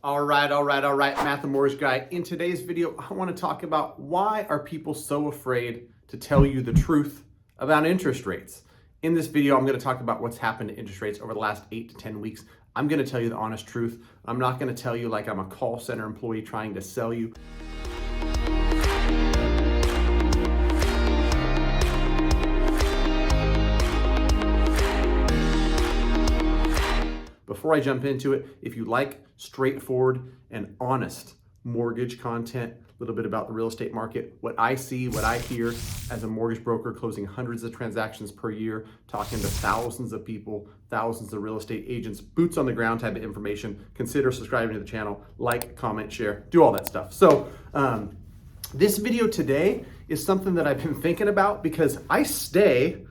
All right, Matt the Mortgage Guy. In today's video, I want to talk about why are people so afraid to tell you the truth about interest rates. In this video, I'm going to talk about what's happened to interest rates over the last 8 to 10 weeks. I'm going to tell you the honest truth. I'm not going to tell you like I'm a call center employee trying to sell you. Before I jump into it, if you like straightforward and honest mortgage content, a little bit about the real estate market, what I see, what I hear as a mortgage broker closing hundreds of transactions per year, talking to thousands of people, thousands of real estate agents, boots on the ground type of information, consider subscribing to the channel, like, comment, share, do all that stuff. So this video today is something that I've been thinking about because I stay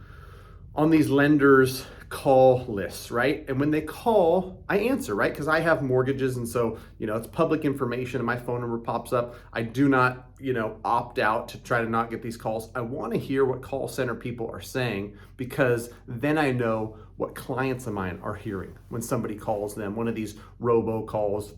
on these lenders' call lists, right? And when they call, I answer, right? Because I have mortgages, and so, it's public information and my phone number pops up. I do not, opt out to try to not get these calls. I want to hear what call center people are saying, because then I know what clients of mine are hearing when somebody calls them, one of these robo calls,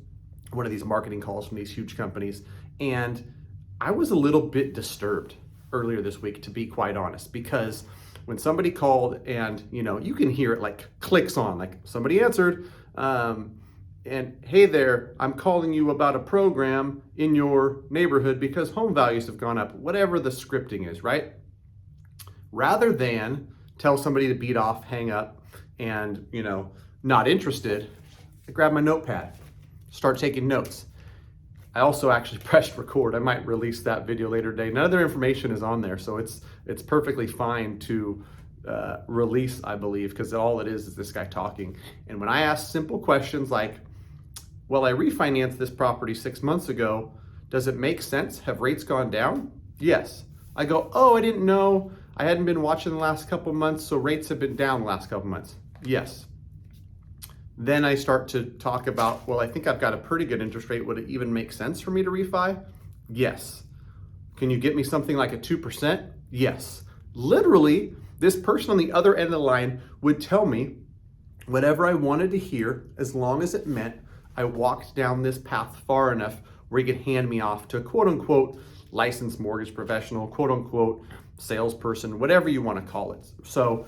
one of these marketing calls from these huge companies. And I was a little bit disturbed earlier this week, to be quite honest, because when somebody called and, you can hear it like clicks on, like somebody answered, and hey there, I'm calling you about a program in your neighborhood because home values have gone up, whatever the scripting is, right? Rather than tell somebody to beat off, hang up, and, not interested, I grab my notepad, start taking notes. I also actually pressed record. I might release that video later today. None of their information is on there, so it's perfectly fine to release, I believe, because all it is this guy talking. And when I ask simple questions like, well, I refinanced this property 6 months ago, does it make sense? Have rates gone down? Yes. I go, oh, I didn't know. I hadn't been watching the last couple months, so rates have been down the last couple months. Yes. Then I start to talk about, well, I think I've got a pretty good interest rate. Would it even make sense for me to refi? Yes. Can you get me something like a 2%? Yes. Literally, this person on the other end of the line would tell me whatever I wanted to hear, as long as it meant I walked down this path far enough where he could hand me off to a quote unquote licensed mortgage professional, quote unquote salesperson, whatever you want to call it. So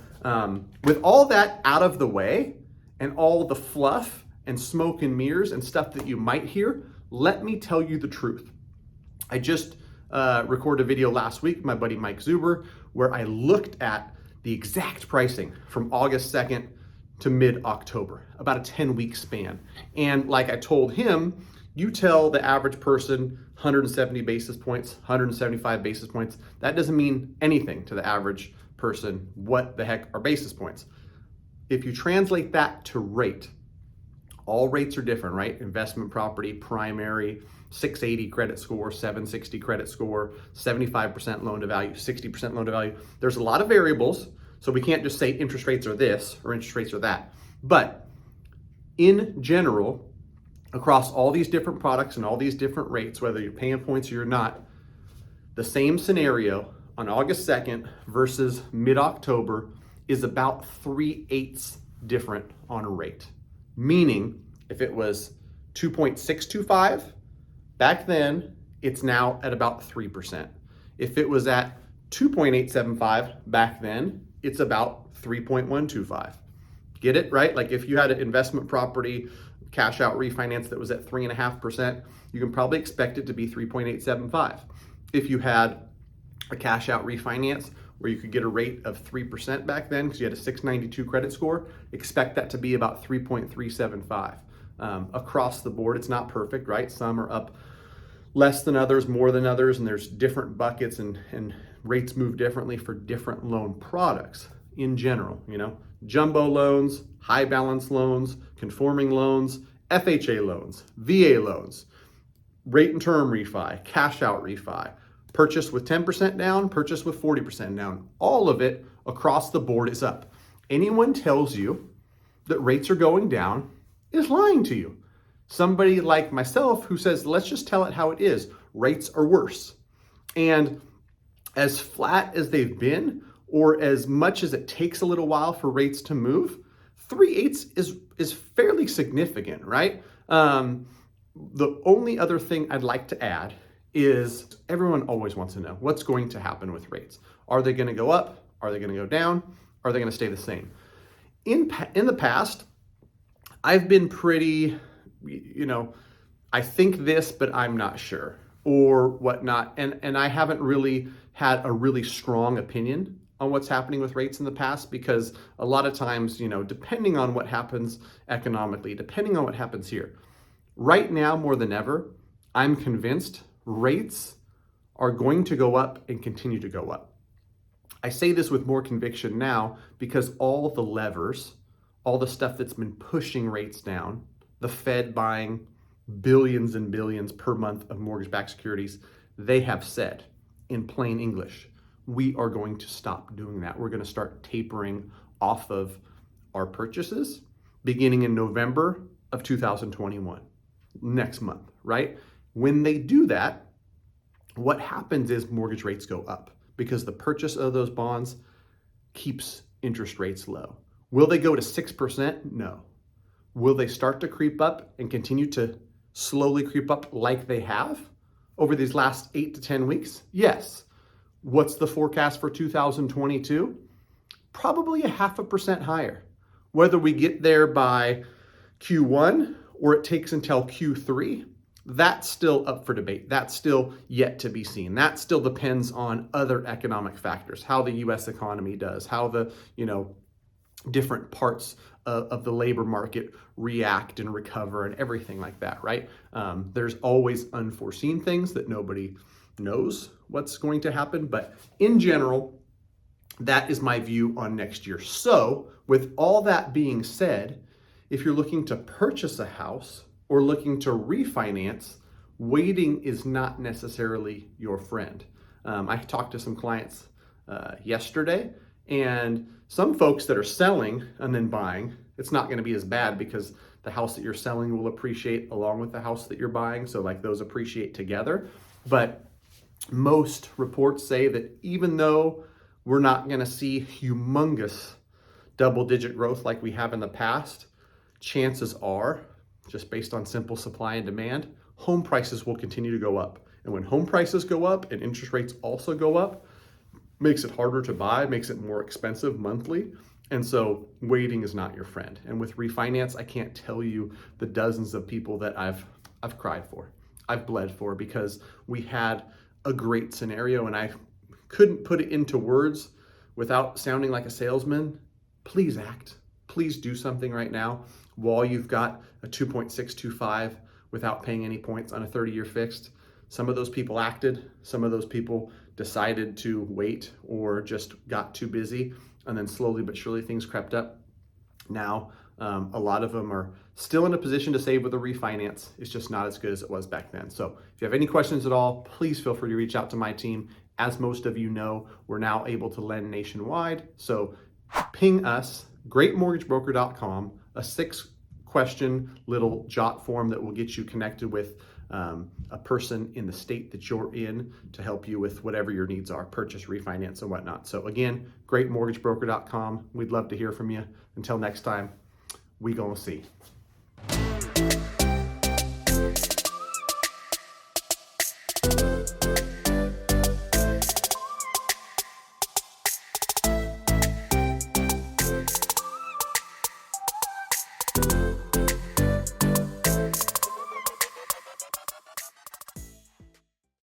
with all that out of the way, and all the fluff and smoke and mirrors and stuff that you might hear, let me tell you the truth. I just recorded a video last week, my buddy Mike Zuber, where I looked at the exact pricing from August 2nd to mid-October, about a 10-week span. And like I told him, you tell the average person 170 basis points, 175 basis points, that doesn't mean anything to the average person. What the heck are basis points? If you translate that to rate, all rates are different, right? Investment property, primary, 680 credit score, 760 credit score, 75% loan to value, 60% loan to value. There's a lot of variables, so we can't just say interest rates are this or interest rates are that. But in general, across all these different products and all these different rates, whether you're paying points or you're not, the same scenario on August 2nd versus mid-October is about 3/8 different on a rate. Meaning, if it was 2.625 back then, it's now at about 3%. If it was at 2.875 back then, it's about 3.125. Get it, right? Like if you had an investment property cash out refinance that was at 3.5%, you can probably expect it to be 3.875. If you had a cash out refinance where you could get a rate of 3% back then because you had a 692 credit score, expect that to be about 3.375. Across the board, it's not perfect, right? Some are up less than others, more than others, and there's different buckets and rates move differently for different loan products in general, jumbo loans, high balance loans, conforming loans, FHA loans, VA loans, rate and term refi, cash out refi, purchase with 10% down, purchase with 40% down. All of it across the board is up. Anyone tells you that rates are going down is lying to you. Somebody like myself who says, let's just tell it how it is. Rates are worse. And as flat as they've been, or as much as it takes a little while for rates to move, 3/8 is fairly significant, right? The only other thing I'd like to add is everyone always wants to know what's going to happen with rates. Are they going to go up? Are they going to go down? Are they going to stay the same? In the past, I've been pretty, I think this, but I'm not sure, or whatnot. And I haven't really had a really strong opinion on what's happening with rates in the past, because a lot of times, depending on what happens economically, depending on what happens here, right now more than ever, I'm convinced rates are going to go up and continue to go up. I say this with more conviction now because all of the levers, all the stuff that's been pushing rates down, the Fed buying billions and billions per month of mortgage-backed securities, they have said in plain English, we are going to stop doing that. We're going to start tapering off of our purchases beginning in November of 2021, next month, right? When they do that, what happens is mortgage rates go up because the purchase of those bonds keeps interest rates low. Will they go to 6%? No. Will they start to creep up and continue to slowly creep up like they have over these last 8 to 10 weeks? Yes. What's the forecast for 2022? Probably 0.5% higher. Whether we get there by Q1 or it takes until Q3, that's still up for debate. That's still yet to be seen. That still depends on other economic factors, how the US economy does, how the, different parts of the labor market react and recover and everything like that, right? There's always unforeseen things that nobody knows what's going to happen, but in general, that is my view on next year. So with all that being said, if you're looking to purchase a house or looking to refinance, waiting is not necessarily your friend. I talked to some clients yesterday, and some folks that are selling and then buying, it's not going to be as bad because the house that you're selling will appreciate along with the house that you're buying. So like those appreciate together. But most reports say that even though we're not going to see humongous double-digit growth like we have in the past, chances are, just based on simple supply and demand, home prices will continue to go up. And when home prices go up and interest rates also go up, makes it harder to buy, makes it more expensive monthly. And so waiting is not your friend. And with refinance, I can't tell you the dozens of people that I've cried for, I've bled for, because we had a great scenario and I couldn't put it into words without sounding like a salesman. Please act. Please do something right now while you've got a 2.625 without paying any points on a 30-year fixed. Some of those people acted, some of those people decided to wait or just got too busy, and then slowly but surely things crept up. Now, a lot of them are still in a position to save with a refinance. It's just not as good as it was back then. So if you have any questions at all, please feel free to reach out to my team. As most of you know, we're now able to lend nationwide. So ping us, greatmortgagebroker.com, a 6-question little jot form that will get you connected with a person in the state that you're in to help you with whatever your needs are, purchase, refinance, and whatnot. So again, greatmortgagebroker.com. We'd love to hear from you. Until next time, we gonna see.